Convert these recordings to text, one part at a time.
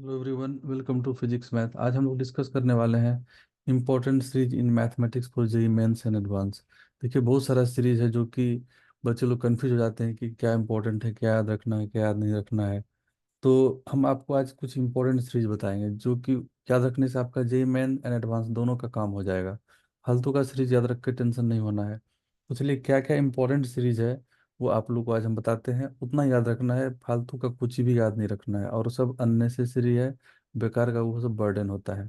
Hello everyone, welcome to physics math. आज हम लोग डिस्कस करने वाले हैं important series in mathematics for JEE mains and advance. देखिए, बहुत सारा सीरीज है जो कि बच्चे लोग कंफ्यूज हो जाते हैं कि क्या इंपॉर्टेंट है, क्या याद रखना है, क्या याद नहीं रखना है। तो हम आपको आज कुछ इंपॉर्टेंट सीरीज बताएंगे जो कि याद रखने से आपका जेई मेन एंड एडवांस दोनों का काम हो जाएगा। फालतू का सीरीज याद रख के टेंशन नहीं होना है। तो चलिए, क्या क्या इंपॉर्टेंट सीरीज है वो आप लोग को आज हम बताते हैं। उतना याद रखना है, फालतू का कुछ भी याद नहीं रखना है, और सब अननेसेसरी है, बेकार का वो सब बर्डन होता है।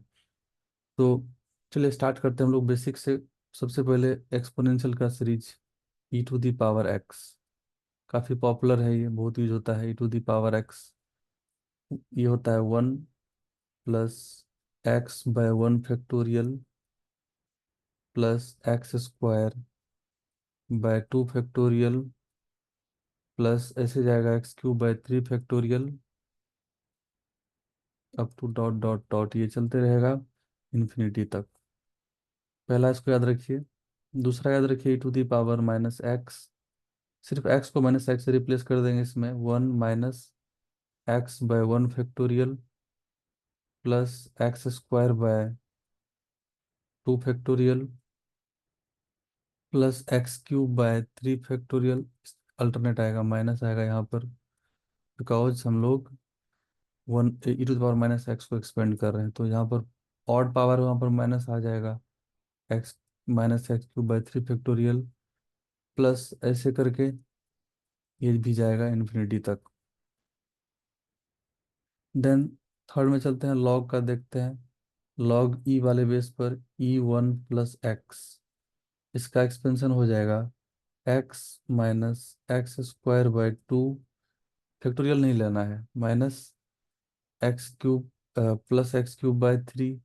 तो चलिए स्टार्ट करते हैं हम लोग बेसिक से। सबसे पहले एक्सपोनेंशियल का series, e to the power x. काफ़ी पॉपुलर है, ये बहुत यूज होता है। E to the power x ये होता है 1 + x/1 factorial +x² / 2 factorial plus ऐसे जाएगा x³ / 3 factorial up to dot dot dot, ये चलते रहेगा इन्फिनिटी तक। पहला इसको याद रखिए। दूसरा याद रखिए e⁻−x। सिर्फ x को -x से रिप्लेस कर देंगे इसमें। 1 - x/1 factorial +x² / 2 factorial +x³ / 3 factorial. Alternate आएगा, माइनस आएगा यहाँ पर, बिकॉज हम लोग 1 e⁻−x को एक्सपेंड कर रहे हैं। तो यहाँ पर ऑड पावर, वहाँ पर माइनस आ जाएगा। x -x³ / 3 फैक्टोरियल प्लस ऐसे करके ये भी जाएगा इन्फिनिटी तक। देन थर्ड में चलते हैं, लॉग का देखते हैं। लॉग ई वाले बेस पर e1 + x, इसका एक्सपेंशन हो जाएगा x - x² / 2। फैक्टोरियल नहीं लेना है, -x³ +x³ / 3,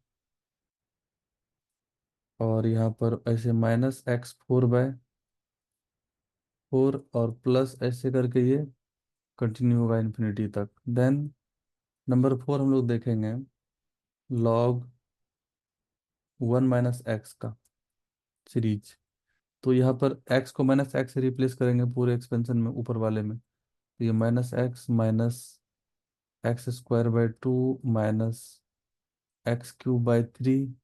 और यहाँ पर ऐसे -x4/4 और प्लस ऐसे करके ये कंटिन्यू होगा इन्फिनिटी तक। देन नंबर 4 हम लोग देखेंगे, लॉग 1 - x का सीरीज। तो यहाँ पर x को -x से रिप्लेस करेंगे पूरे एक्सपेंशन में, ऊपर वाले में। तो ये -x - x² / 2 -x³ / 3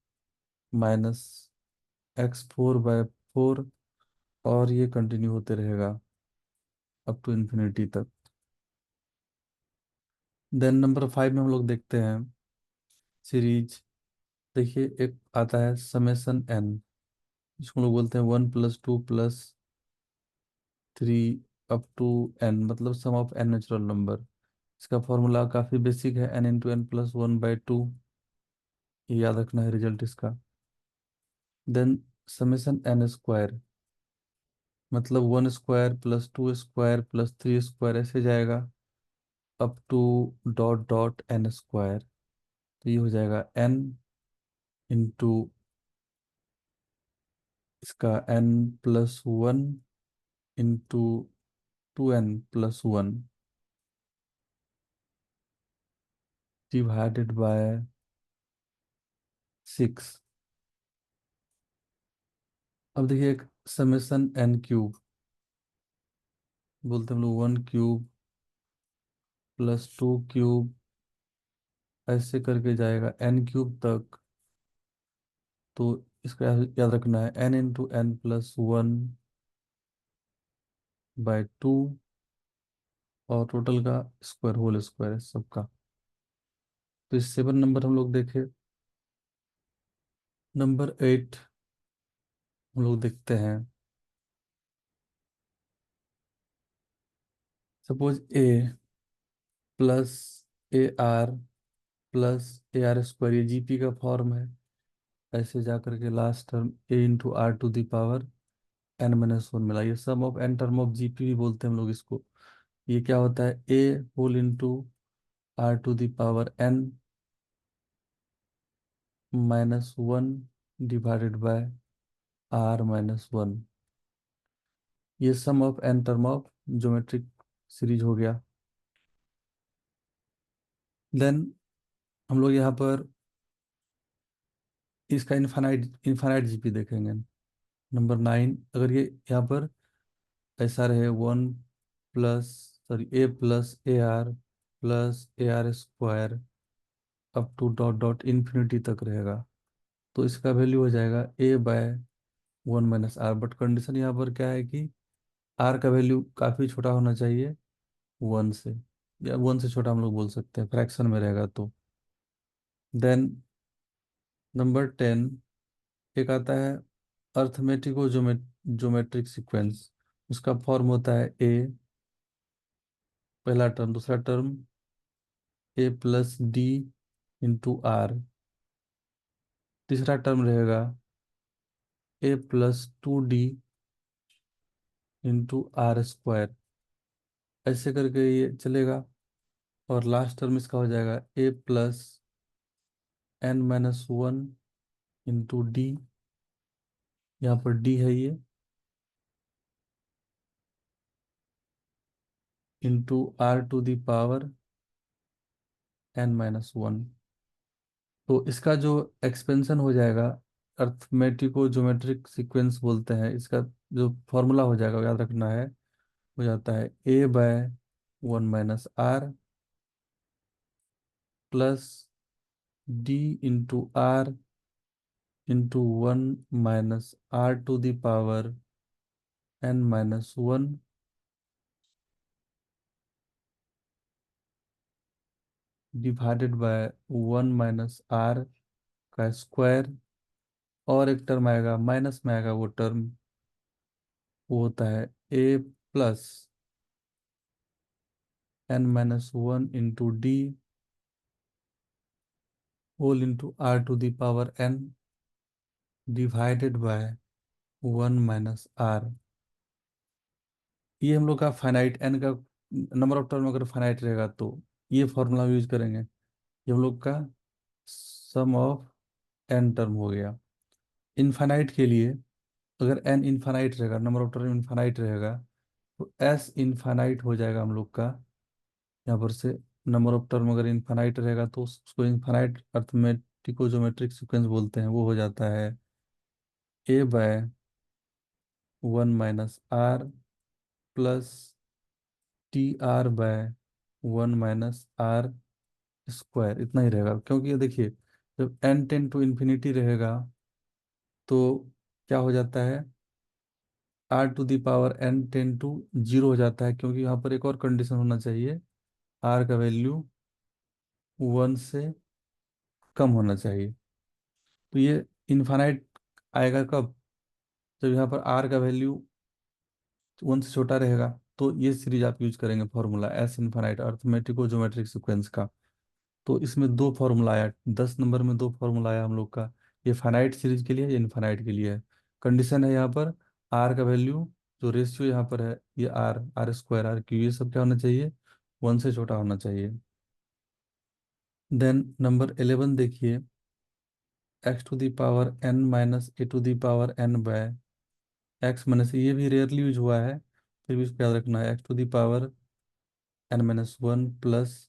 -x4/4, और ये कंटिन्यू होते रहेगा अप टू इन्फिनिटी तक। देन नंबर 5 में हम लोग देखते हैं सीरीज। देखिए, एक आता है समेसन एन, जिसको हम लोग बोलते हैं 1 + 2 + 3 अप टू एन, मतलब सम ऑफ एन नेचुरल नंबर। इसका फॉर्मूला काफ़ी बेसिक है, n × n + 1/2। ये याद रखना है रिजल्ट इसका। देन समेसन एन स्क्वायर, मतलब 1² + 2² + 3² ऐसे जाएगा up to dot dot n square. तो ये हो जाएगा n इंटू इसका n+1 into 2n+1 divided by 6। अब देखिए, एक समेसन n³ बोलते हैं हम लोग, 1³ +2³ ऐसे करके जाएगा n³ तक। तो इसका याद रखना है n × n+1/2, और टोटल का स्क्वायर, होल स्क्वायर है सबका। तो इस 7 नंबर हम लोग देखे। नंबर 8 हम लोग देखते हैं। सपोज a +ar + ar² ये जीपी का फॉर्म है। ऐसे जा करके लास्ट टर्म a × r⁻n−1 मिला। ये sum of n term of GP भी बोलते हैं हम लोग इसको। ये क्या होता है, a whole × r⁻n−1 divided by r−1। ये sum of n term of geometric series हो गया। देन हम लोग यहाँ पर इसका इनफाइनाइट इनफाइनाइट जीपी देखेंगे। नंबर 9, अगर ये यहाँ पर ऐसा रहे, 1 plus sorry a + ar + ar² up to dot dot infinity तक रहेगा। तो इसका वैल्यू हो जाएगा a/1 - r, बट कंडीशन यहाँ पर क्या है कि r का वैल्यू काफ़ी छोटा होना चाहिए 1 से, या 1 से छोटा हम लोग बोल सकते हैं, फ्रैक्शन में रहेगा तो। देन नंबर 10 एक आता है अर्थमेटिको ज्योमेट्रिक सीक्वेंस। उसका फॉर्म होता है ए, पहला टर्म, दूसरा टर्म a+d × r, तीसरा टर्म रहेगा a+2d × r², ऐसे करके ये चलेगा। और लास्ट टर्म इसका हो जाएगा a+n−1 × d, यहाँ पर d है ये, ×r⁴n−1। तो इसका जो एक्सपेंशन हो जाएगा, अर्थमेटिको ज्योमेट्रिक सीक्वेंस बोलते हैं, इसका जो फॉर्मूला हो जाएगा वो याद रखना है, हो जाता है a/1 - r plus d × r × 1 - r⁴n−1 divided by 1 - r का स्क्वायर। और एक टर्म आएगा, माइनस में आएगा वो टर्म, वो होता है a+n−1 × d whole × r⁴n divided by 1 - r। ये हम लोग का फाइनाइट एन का नंबर ऑफ टर्म अगर फाइनाइट रहेगा तो ये फॉर्मूला यूज करेंगे। ये हम लोग का सम ऑफ एन टर्म हो गया। इनफाइनाइट के लिए, अगर एन इनफाइनाइट रहेगा, नंबर ऑफ टर्म इनफाइनाइट रहेगा, तो एस इनफाइनाइट हो जाएगा हम लोग का। यहाँ पर से नंबर ऑफ टर्म अगर इनफाइनाइट रहेगा तो उसको इनफाइनाइट अर्थमेटिको ज्योमेट्रिक सीक्वेंस बोलते हैं। वो हो जाता है a/1 - r plus tr/1 - r²। इतना ही रहेगा, क्योंकि ये देखिए जब n टेंड टू इन्फिनिटी रहेगा तो क्या हो जाता है, r⁴n टेंड टू 0 हो जाता है, क्योंकि यहाँ पर एक और कंडीशन होना चाहिए, r का वैल्यू 1 से कम होना चाहिए। तो ये इनफाइनाइट आएगा कब, जब यहाँ पर r का वैल्यू 1 से छोटा रहेगा। तो ये सीरीज आप यूज करेंगे formula S infinite अर्थमेटिको geometric sequence का। तो इसमें दो फॉर्मूला आया, 10 नंबर में दो फॉर्मूला आया हम लोग का। ये फाइनाइट सीरीज के लिए, ये इनफाइनाइट के लिए है। कंडीशन है यहाँ पर आर का वैल्यू, जो रेशियो यहाँ पर है, ये r² r³ ये सब क्या होना चाहिए, 1 से छोटा होना चाहिए। देन नंबर 11 देखिए, x⁴n - a⁴n/x, ये भी रेयरली यूज हुआ है, फिर भी इसको याद रखना है, x⁴n−1 प्लस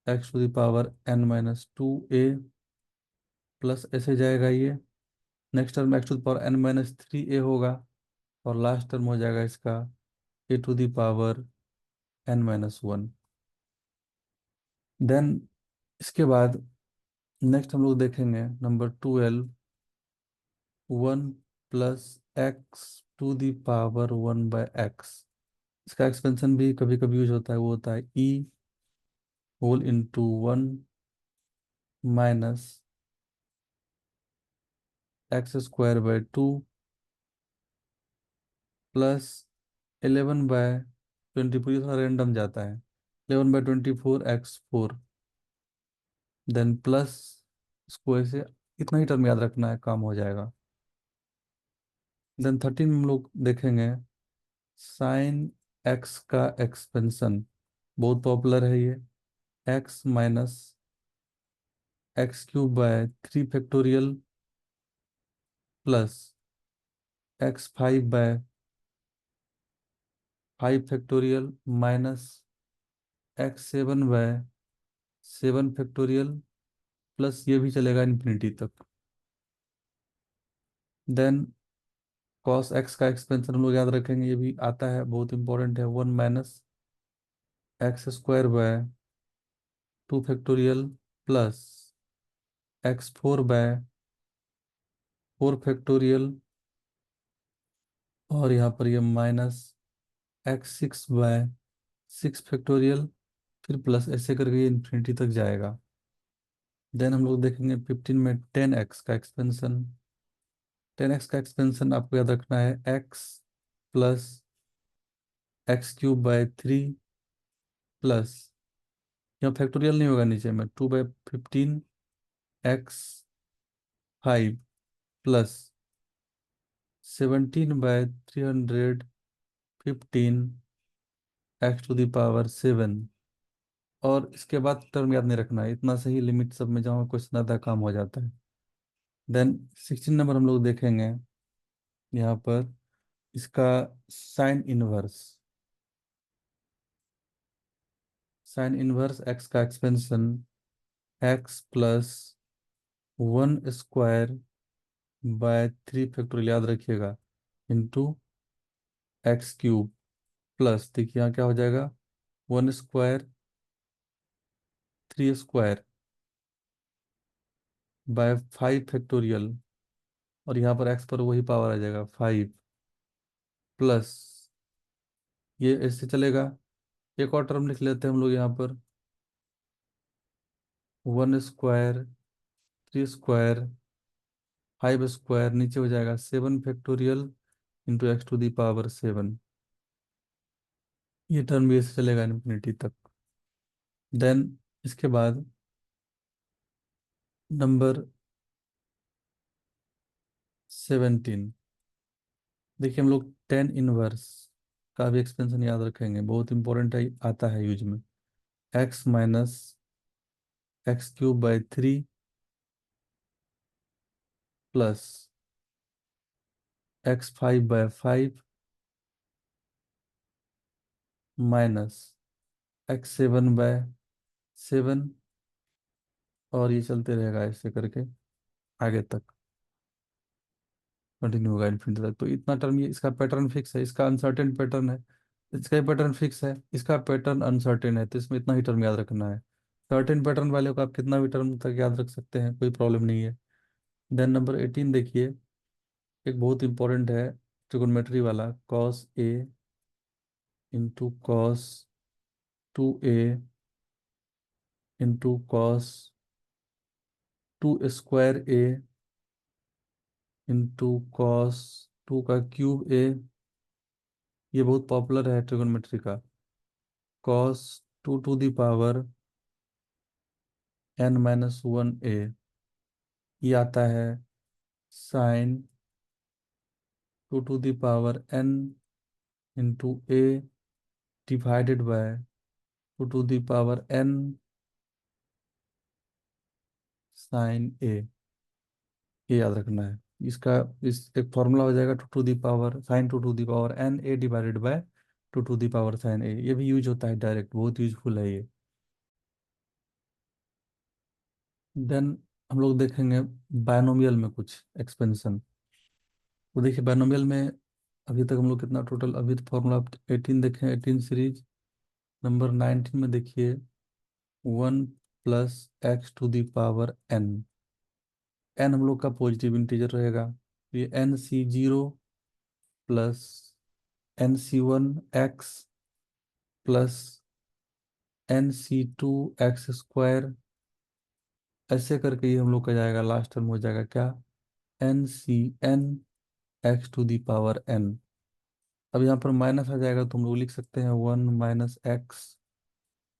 x⁴n−2a प्लस ऐसे जाएगा ये। नेक्स्ट टर्म x⁴n−3a होगा, और लास्ट टर्म हो जाएगा इसका a⁴n−1। देन इसके बाद नेक्स्ट हम लोग देखेंगे नंबर 12, 1 + x⁴1/x। इसका एक्सपेंशन भी कभी कभी यूज होता है, वो होता है e⁴1 माइनस x²/2 प्लस 11/24, ये थोड़ा रेंडम जाता है, 11/24 x4। देन प्लस, इसको ऐसे इतना ही टर्म याद रखना है, काम हो जाएगा। देन 13 हम लोग देखेंगे साइन एक्स का एक्सपेंशन, बहुत पॉपुलर है ये, x - x³ / 3 factorial plus x5/5 factorial minus x7/7 factorial, plus ये भी चलेगा इन्फिनिटी तक। देन कॉस एक्स का एक्सपेंशन हम लोग याद रखेंगे, ये भी आता है, बहुत इंपॉर्टेंट है, 1 - x² / 2 factorial plus x4/4 factorial, और यहाँ पर ये माइनस x6/6 फैक्टोरियल, फिर प्लस ऐसे करके ये इन्फिनिटी तक जाएगा। देन हम लोग देखेंगे 15 में 10x का एक्सपेंशन। 10x का एक्सपेंशन आपको याद रखना है, x+x³ बाय 3 प्लस, यहाँ फैक्टोरियल नहीं होगा, नीचे में 2/15 x5 प्लस 17/315 x⁻7। और इसके बाद टर्म याद नहीं रखना है, इतना सही लिमिट सब में जहाँ क्वेश्चन आता है काम हो जाता है। देन 16 नंबर हम लोग देखेंगे यहाँ पर, इसका sine inverse. Sine inverse x का एक्सपेंशन, x+1² बाय 3 फैक्टोरियल याद रखिएगा, इंटू x³ प्लस, देखिए यहाँ क्या हो जाएगा, 1²3² बाय 5 फैक्टोरियल, और यहाँ पर x पर वही पावर आ जाएगा 5 प्लस, ये ऐसे चलेगा। एक और टर्म लिख लेते हैं हम लोग यहाँ पर, 1²3²5², नीचे हो जाएगा 7 फैक्टोरियल इंटू x⁻7। ये टर्म भी ऐसे चलेगा इन्फिनिटी तक। देन इसके बाद नंबर 17, देखिए हम लोग 10 इनवर्स का भी एक्सपेंशन याद रखेंगे, बहुत इंपॉर्टेंट है, आता है यूज में। x−x³ bye 3 plus x5/5 minus x7/7, और ये चलते रहेगा ऐसे करके आगे तक, कंटिन्यू होगा इन्फिनिटी तक। तो इतना टर्म, ये इसका पैटर्न फिक्स है, इसका अनसर्टेन पैटर्न है, इसका पैटर्न फिक्स है, इसका पैटर्न अनसर्टेन है, तो इसमें इतना ही टर्म याद रखना है। सर्टेन पैटर्न वाले को आप कितना भी टर्म तक याद रख सकते हैं, कोई प्रॉब्लम नहीं है। देन नंबर 18 देखिए, एक बहुत इंपॉर्टेंट है ट्रिगोनोमेट्री वाला, cos A into cos 2a into cos 2 square A into cos 2 का क्यूब A। ये बहुत पॉपुलर है ट्रिगोनोमेट्री का। cos 2 to the power n-1 A, ये आता है sin 2 to the power n into A divided by 2 to the power n sine A। ये याद रखना है इसका, इस एक फॉर्मूला हो जाएगा, 2 to the power sin 2 to the power n A divided by 2 to the power sin A। ये भी यूज होता है डायरेक्ट, बहुत यूजफुल है ये। देन हम लोग देखेंगे बायनोमियल में कुछ एक्सपेंशन। तो देखिए बायनोमियल में अभी तक हम लोग कितना टोटल, अभी तो फॉर्मूला 18 देखें, 18 सीरीज। नंबर 19 में देखिए 1+x⁻n। एन हम लोग का पॉजिटिव इंटीजर रहेगा, तो ये nc0 plus nc1x plus nc2x², ऐसे करके ये हम लोग का जाएगा, लास्ट टर्म हो जाएगा क्या, ncn x⁻n। अब यहाँ पर माइनस आ जाएगा, तो हम लोग लिख सकते हैं 1 -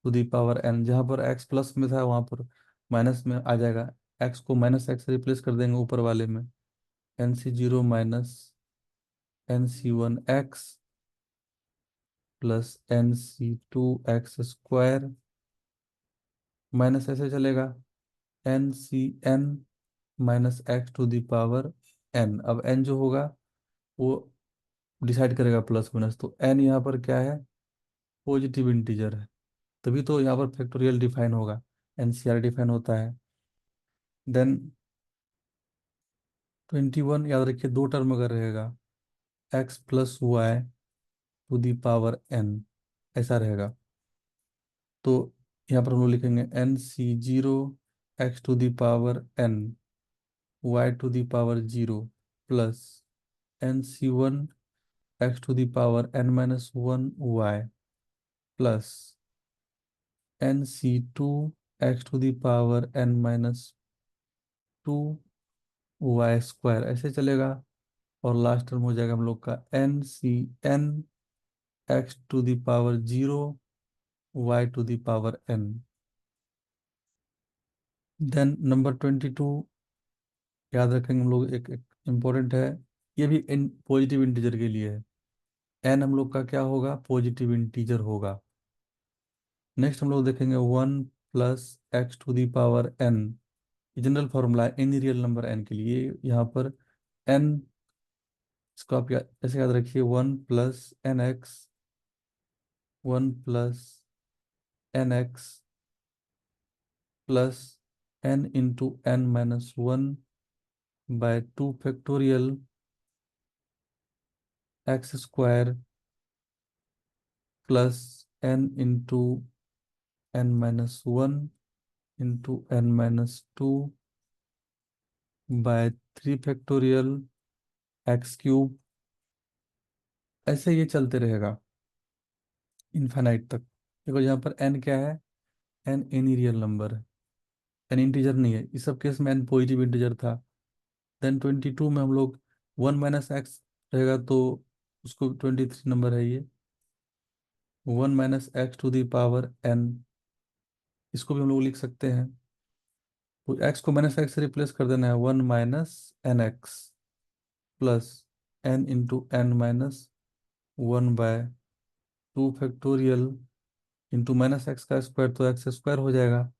x⁻n, जहाँ पर x प्लस में था वहाँ पर माइनस में आ जाएगा, x को -x रिप्लेस कर देंगे ऊपर वाले में, nc0 - nc1x plus nc2x², minus ऐसे चलेगा, ncn - x⁻n। अब n जो होगा वो डिसाइड करेगा प्लस माइनस, तो n यहाँ पर क्या है, पॉजिटिव इंटीजर है, तभी तो यहाँ पर फैक्टोरियल डिफाइन होगा, एनसीआर डिफाइन होता है। देन 21 याद रखिए, दो टर्म अगर रहेगा, x+y⁻n, ऐसा रहेगा, तो यहाँ पर हम लोग लिखेंगे nc0 x to the power n y to the power 0 plus n c one x to the power n minus one y plus n c two x to the power n minus two y square, ऐसे चलेगा। और last term हो जाएगा हम लोग का n c n x to the power 0 y to the power n. Then number 22 याद रखेंगे हम लोग, एक इम्पोर्टेंट है, ये भी इन पॉजिटिव इंटीजर के लिए है। एन हम लोग का क्या होगा, पॉजिटिव इंटीजर होगा। नेक्स्ट हम लोग देखेंगे 1 + x to the power n, general formula है एनी रियल नंबर n के लिए। यहाँ पर n, इसको आप ऐसे याद रखिए, 1 + nx, 1 + nx plus n × n−1/2 factorial x square plus n × n−1 × n−2/3 factorial x cube. ऐसे ये चलते रहेगा इनफाइनाइट तक। देखो यहाँ पर n क्या है, n एनी रियल नंबर है, n इंटीजर नहीं है। इस सब केस में n पॉजिटिव इंटीजर था। देन 22 में हम लोग 1 - x रहेगा, तो उसको 23 नंबर है ये। 1 - x to the power n, इसको भी हम लोग लिख सकते हैं। तो x को -x से रिप्लेस कर देना है, 1 - nx plus n × n−1/2 factorial into -x का स्क्वायर, तो x स्क्वायर हो जाएगा।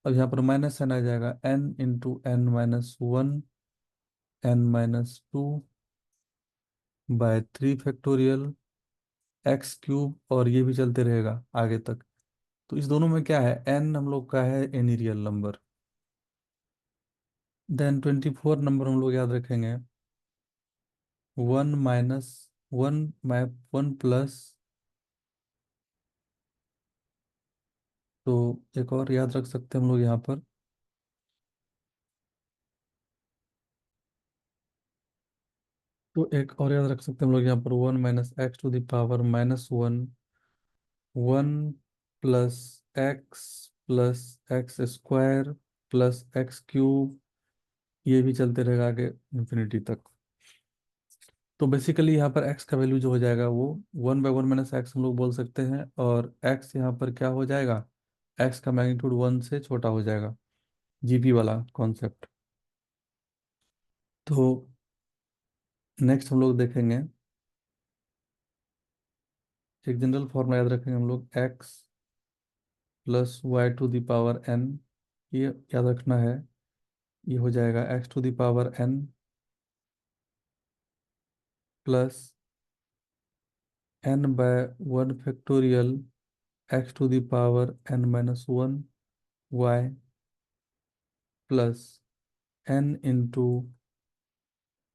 अब यहाँ पर -n आ जाएगा, n × n−1 n-2/3 factorial x cube, और ये भी चलते रहेगा आगे तक। तो इस दोनों में क्या है, n हम लोग का है any real number. Then 24 number हम लोग याद रखेंगे, 1 - 1 तो एक और याद रख सकते हैं हम लोग यहाँ पर, तो एक और याद रख सकते हैं हम लोग यहाँ पर, 1 - x to the power -1, 1 + x + x² plus x cube, ये भी चलते रहेगा आगे इंफिनिटी तक। तो बेसिकली यहाँ पर x का वैल्यू जो हो जाएगा वो 1/1 - x हम लोग बोल सकते हैं, और x यहाँ पर क्या हो जाएगा, x का मैग्नीट्यूड 1 से छोटा हो जाएगा, जीपी वाला कॉन्सेप्ट। तो नेक्स्ट हम लोग देखेंगे, एक जनरल फॉर्मूला याद रखेंगे हम लोग, x + y to the power n, ये याद रखना है। ये हो जाएगा x to the power n plus n/1 factorial x to the power n-1 y plus n ×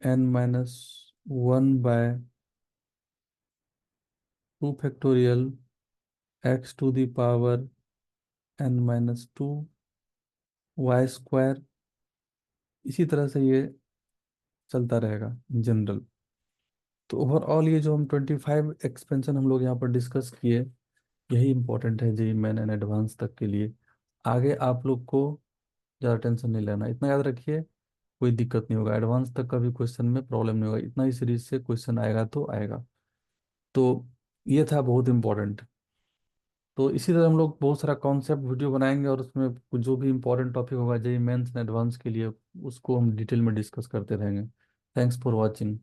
n-1/2 factorial x to the power n-2 y square. इसी तरह से ये चलता रहेगा जनरल। तो ओवरऑल ये जो हम 25 एक्सपेंशन हम लोग यहाँ पर डिस्कस किए, यही इंपॉर्टेंट है जी मेन एंड एडवांस तक के लिए। आगे आप लोग को ज़्यादा टेंशन नहीं लेना, इतना याद रखिए, कोई दिक्कत नहीं होगा, एडवांस तक का भी क्वेश्चन में प्रॉब्लम नहीं होगा, इतना ही सीरीज से क्वेश्चन आएगा तो आएगा। तो ये था बहुत इंपॉर्टेंट। तो इसी तरह हम लोग बहुत सारा कॉन्सेप्ट वीडियो बनाएंगे, और उसमें जो भी इंपॉर्टेंट टॉपिक होगा जेई मेंस एंड एडवांस के लिए, उसको हम डिटेल में डिस्कस करते रहेंगे। Thanks for watching.